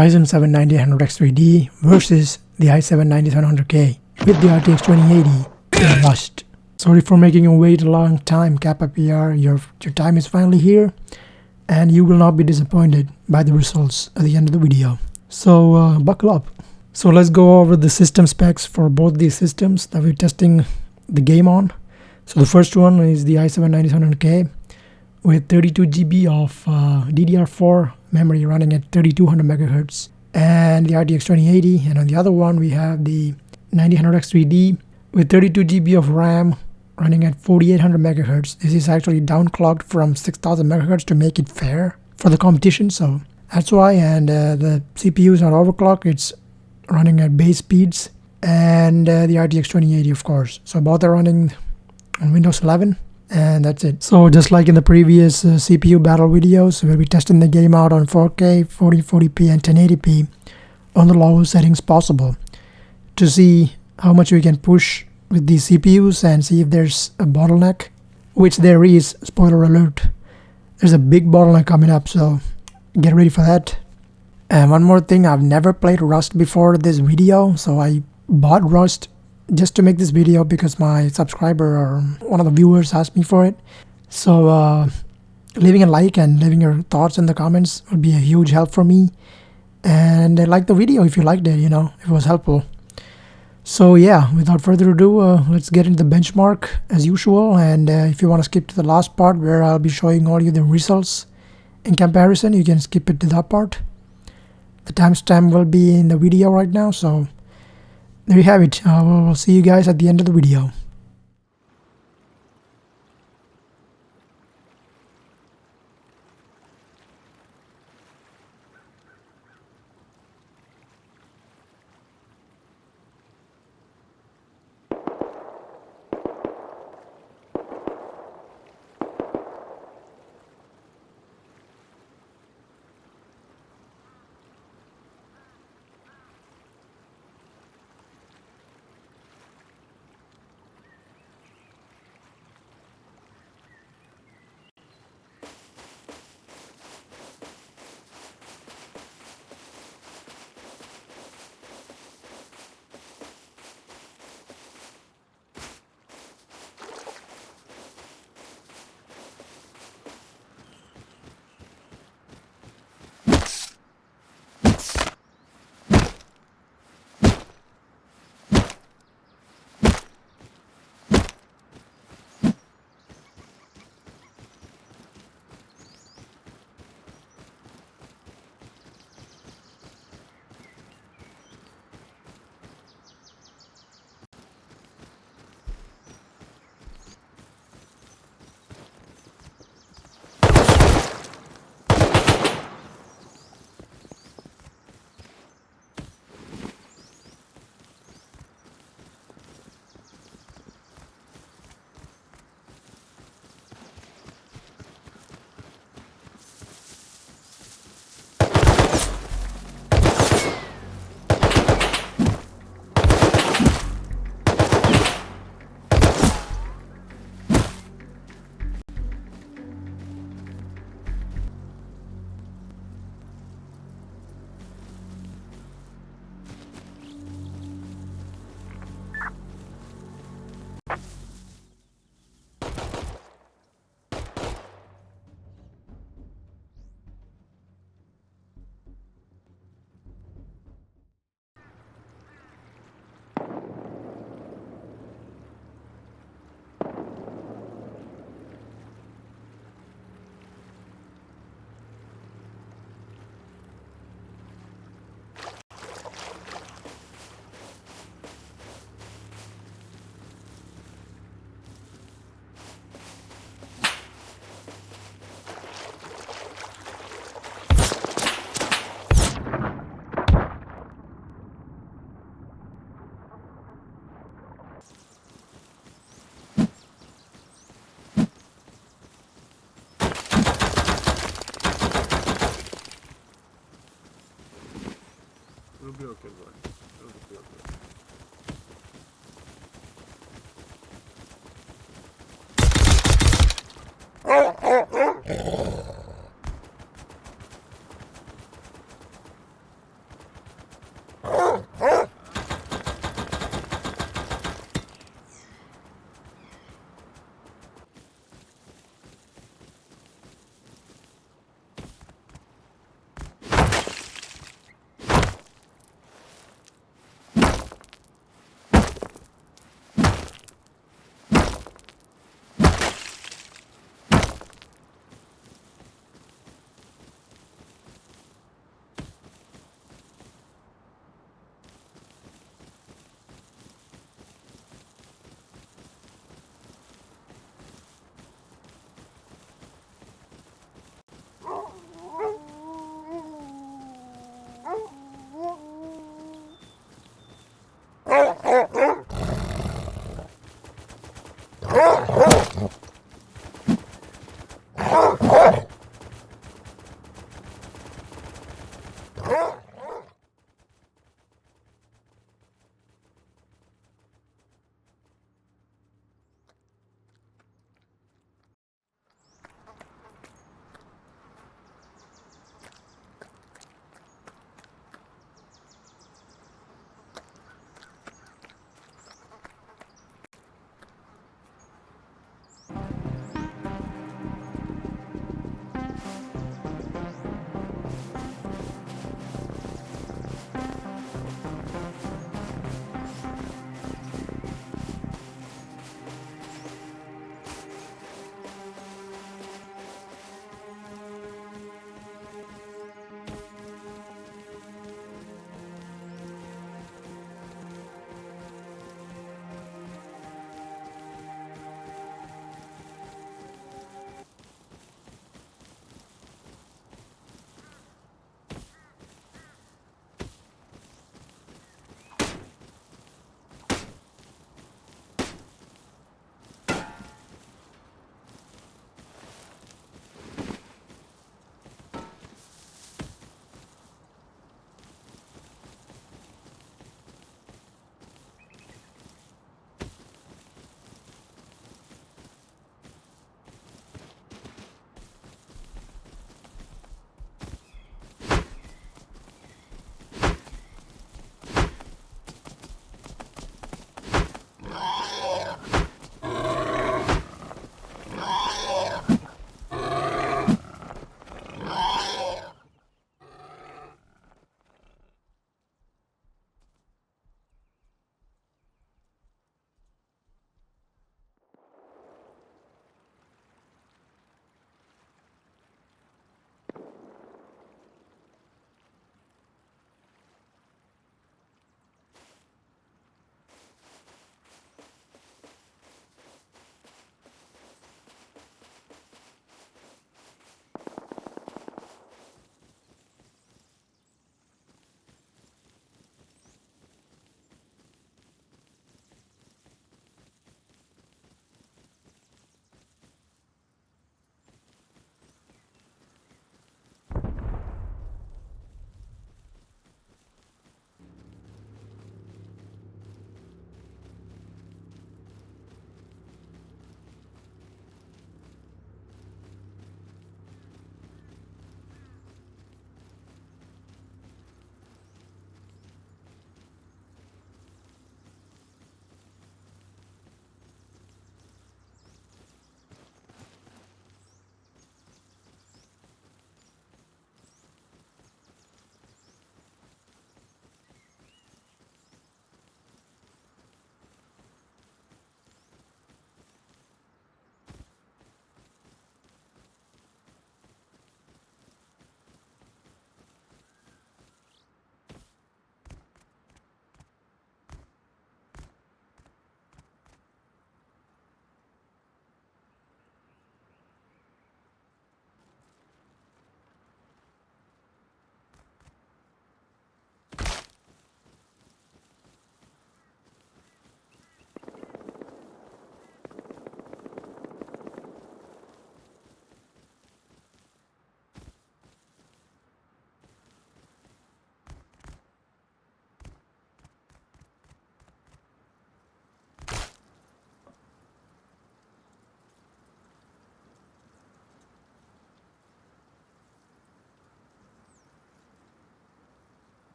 Ryzen 7 9800X3D versus the i7 9700K with the RTX 2080 in Rust. Sorry for making you wait a long time, Kappa PR. Your time is finally here, and you will not be disappointed by the results at the end of the video. So buckle up. So let's go over the system specs for both these systems that we're testing the game on. So the first one is the i7 9700K with 32 GB of DDR4 memory running at 3200 MHz, and the RTX 2080. And on the other one, we have the 9000X3D with 32 GB of RAM running at 4800 MHz. This is actually downclocked from 6000 MHz to make it fair for the competition. So that's why. And the CPU is not overclocked. It's running at base speeds. And the RTX 2080, of course. So both are running on Windows 11. And that's it. So just like in the previous CPU battle videos where we tested the game out on 4K, 1440p and 1080p on the lowest settings possible to see how much we can push with these CPUs and see if there's a bottleneck, which there is. Spoiler alert, there's a big bottleneck coming up, so get ready for that. And one more thing, I've never played Rust before this video, so I bought Rust just to make this video because my subscriber or one of the viewers asked me for it. So leaving a like and leaving your thoughts in the comments would be a huge help for me. And like the video if you liked it, if it was helpful. So yeah, without further ado, let's get into the benchmark as usual. And if you want to skip to the last part where I'll be showing all you the results in comparison, you can skip it to that part. The timestamp will be in the video right now, so there you have it. We'll see you guys at the end of the video. It'll be okay, bro. It'll be okay.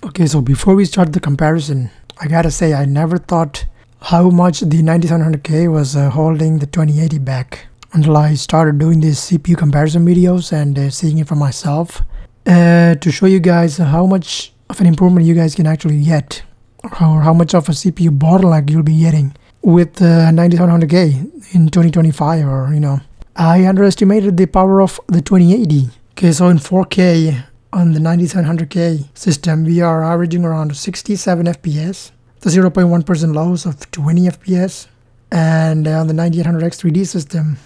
Okay, so before we start the comparison, I gotta say I never thought how much the 9700K was holding the 2080 back until I started doing these CPU comparison videos and seeing it for myself to show you guys how much of an improvement you guys can actually get, or how much of a CPU bottleneck you'll be getting with 9700K in 2025, or I underestimated the power of the 2080. Okay, so in 4K on the 9700K system, we are averaging around 67 FPS, the 0.1% loss of 20 FPS, and on the 9800X 3D system,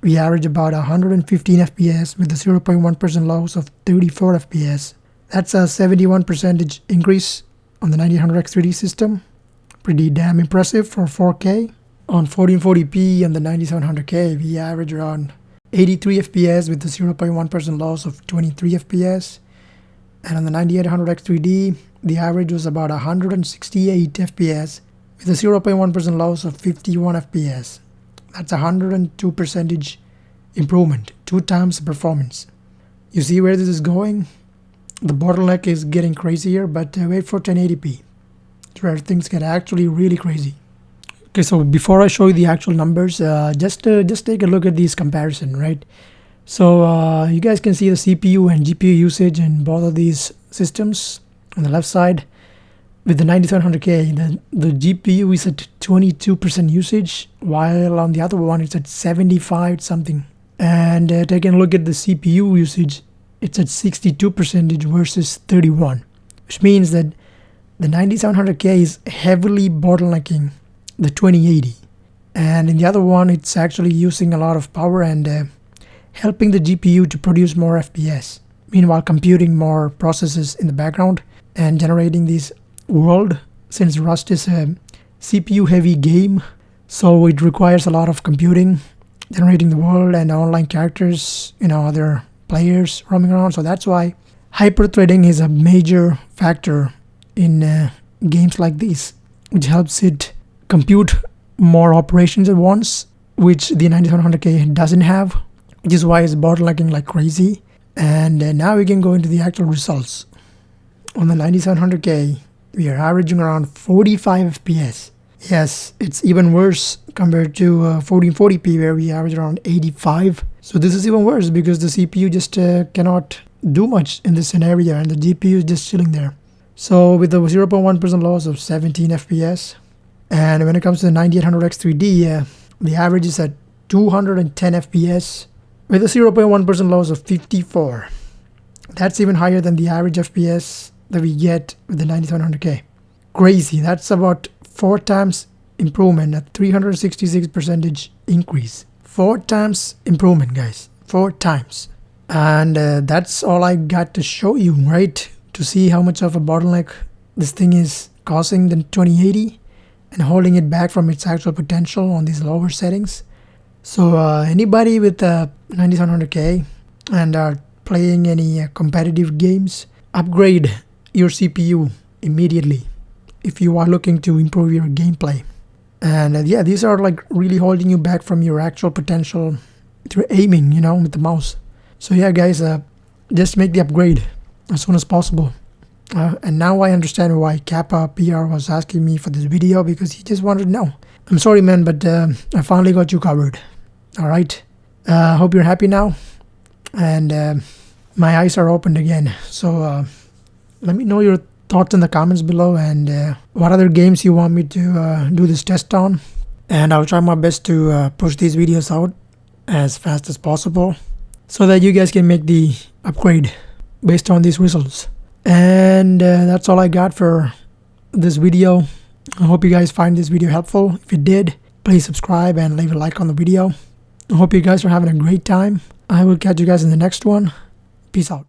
we average about 115 FPS with the 0.1% loss of 34 FPS. That's a 71% increase on the 9800X 3D system. Pretty damn impressive for 4K. On 1440p on the 9700K, we average around 83 FPS with the 0.1% loss of 23 FPS. And on the 9800X 3D, the average was about 168 FPS with a 0.1% loss of 51 FPS. That's a 102% improvement, 2 times the performance. You see where this is going? The bottleneck is getting crazier, but wait for 1080p. It's where things get actually really crazy. Okay, so before I show you the actual numbers, just take a look at these comparison, right? So you guys can see the CPU and GPU usage in both of these systems. On the left side, with the 9700K, the GPU is at 22% usage, while on the other one it's at 75 something. And taking a look at the CPU usage, it's at 62% versus 31, which means that the 9700K is heavily bottlenecking the 2080, and in the other one it's actually using a lot of power and helping the GPU to produce more FPS, meanwhile computing more processes in the background and generating this world. Since Rust is a CPU heavy game, so it requires a lot of computing, generating the world and online characters, other players roaming around. So that's why hyper-threading is a major factor in games like these, which helps it compute more operations at once, which the 9700K doesn't have, which is why it's bottlenecking like crazy. And now we can go into the actual results. On the 9700K, we are averaging around 45 FPS. Yes, it's even worse compared to 1440p where we average around 85. So this is even worse because the CPU just cannot do much in this scenario and the GPU is just chilling there. So with the 0.1% loss of 17 FPS, and when it comes to the 9800X 3D, the average is at 210 FPS with a 0.1% loss of 54. That's even higher than the average FPS that we get with the 9700K. Crazy. That's about 4 times improvement, a 366% increase. 4 times improvement, guys. 4 times. And that's all I got to show you, right? To see how much of a bottleneck this thing is causing the 2080 and holding it back from its actual potential on these lower settings. So anybody with 9700K and are playing any competitive games, upgrade your CPU immediately if you are looking to improve your gameplay. And yeah, these are like really holding you back from your actual potential through aiming, with the mouse. So yeah, guys, just make the upgrade as soon as possible. And now I understand why Kappa PR was asking me for this video, because he just wanted to know. I'm sorry, man, but I finally got you covered. All right. Hope you're happy now. And my eyes are opened again. So let me know your thoughts in the comments below and what other games you want me to do this test on. And I'll try my best to push these videos out as fast as possible so that you guys can make the upgrade based on these results. And that's all I got for this video. I hope you guys find this video helpful. If you did, please subscribe and leave a like on the video. I hope you guys are having a great time. I will catch you guys in the next one. Peace out.